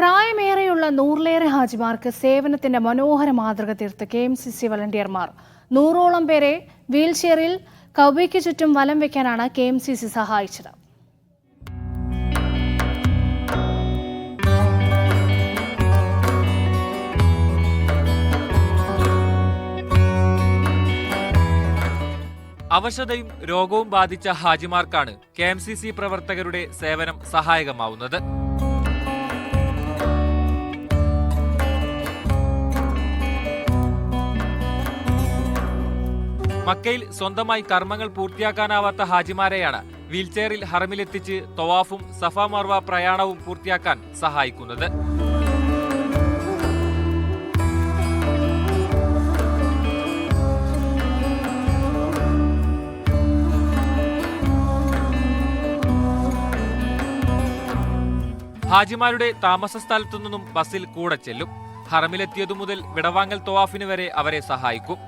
പ്രായമേറെയുള്ള നൂറിലേറെ ഹാജിമാർക്ക് സേവനത്തിന്റെ മനോഹര മാതൃക തീർത്ത് KMCC വളണ്ടിയർമാർ 100ഓളം പേരെ വീൽചെയറിൽ കൗബയ്ക്ക് ചുറ്റും വലം വയ്ക്കാനാണ് KMCC സഹായിച്ചത്. അവശതയും രോഗവും ബാധിച്ച ഹാജിമാർക്കാണ് KMCC പ്രവർത്തകരുടെ സേവനം സഹായകമാവുന്നത്. മക്കയിൽ സ്വന്തമായി കർമ്മങ്ങൾ പൂർത്തിയാക്കാനാവാത്ത ഹാജിമാരെയാണ് വീൽചെയറിൽ ഹറമിലെത്തിച്ച് തവാഫും സഫ മർവ പ്രയാണവും പൂർത്തിയാക്കാൻ സഹായിക്കുന്നത്. ഹാജിമാരുടെ താമസ സ്ഥലത്തു നിന്നും ബസ്സിൽ കൂടെ ചെല്ലും. ഹറമിലെത്തിയതു മുതൽ വിടവാങ്ങൽ തവാഫിന് വരെ അവരെ സഹായിക്കും.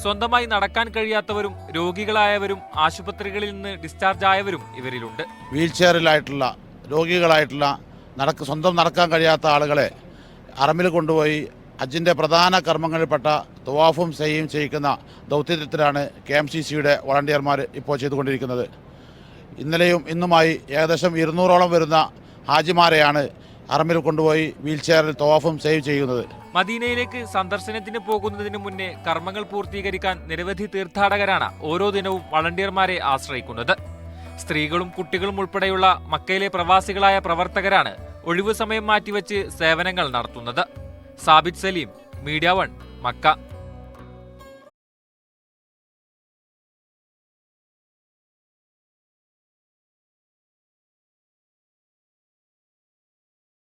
സ്വന്തമായി നടക്കാൻ കഴിയാത്തവരും രോഗികളായവരും ആശുപത്രികളിൽ നിന്ന് ഡിസ്ചാർജ് ആയവരും ഇവരിലുണ്ട്. വീൽചെയറിലായിട്ടുള്ള രോഗികളായിട്ടുള്ള സ്വന്തം നടക്കാൻ കഴിയാത്ത ആളുകളെ ഹറമിൽ കൊണ്ടുപോയി ഹജ്ജിൻ്റെ പ്രധാന കർമ്മങ്ങളിൽപ്പെട്ട തവാഫും സയ്യും ചെയ്യിക്കുന്ന ദൗത്യത്തിലാണ് KMCCയുടെ വളണ്ടിയർമാർ ഇപ്പോൾ ചെയ്തുകൊണ്ടിരിക്കുന്നത്. ഇന്നലെയും ഇന്നുമായി ഏകദേശം 200ഓളം വരുന്ന ഹാജിമാരെയാണ് ഹറമിൽ കൊണ്ടുപോയി വീൽചെയറിൽ തവാഫും സേവ് ചെയ്യുന്നത്. മദീനയിലേക്ക് സന്ദർശനത്തിന് പോകുന്നതിന് മുന്നേ കർമ്മങ്ങൾ പൂർത്തീകരിക്കാൻ നിരവധി തീർത്ഥാടകരാണ് ഓരോ ദിനവും വളണ്ടിയർമാരെ ആശ്രയിക്കുന്നത്. സ്ത്രീകളും കുട്ടികളും ഉൾപ്പെടെയുള്ള മക്കയിലെ പ്രവാസികളായ പ്രവർത്തകരാണ് ഒഴിവു സമയം മാറ്റിവെച്ച് സേവനങ്ങൾ നടത്തുന്നത്. Sabith Saleem, media 1, Mecca.